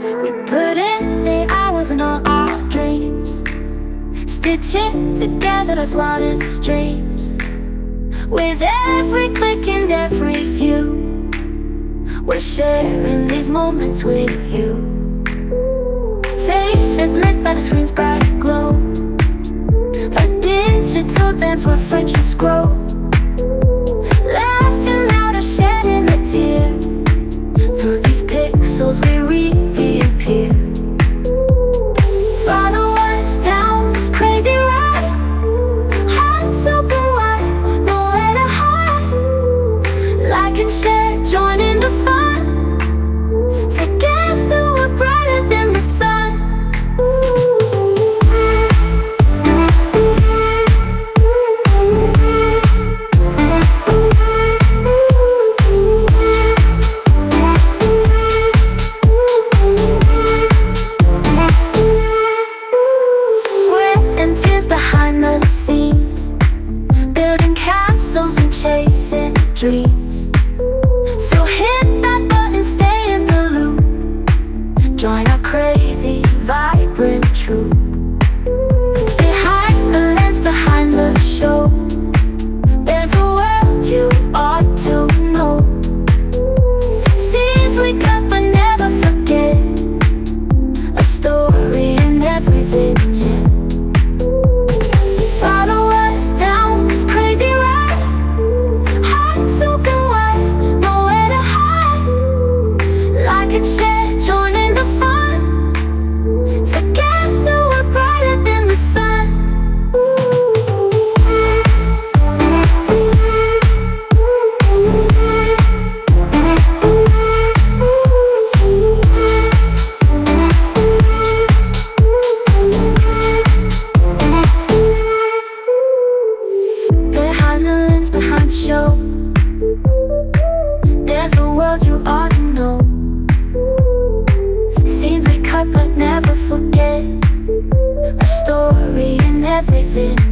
We put in the hours and all our dreams, stitching together those wildest dreams. With every click and every view, we're sharing these moments with you. Faces lit by the screen's bright glow, a digital dance where friendships grow. Laughing louder, shedding a tear. Through these pixels we reappear. Follow us down this crazy ride, hearts open wide, nowhere to hide. Like and share, join in the fun. Together we're brighter than the sun. Behind the scenes, building castles and chasing dreams. So hit that button, stay in the loop, join our crazy, vibrant troupe. Behind the lens, behind the show, there's a world you ought to know. Scenes we cut but never forget, a story in every vignette. Show, there's a world you ought to know. Scenes we cut but never forget, a story in every vignette.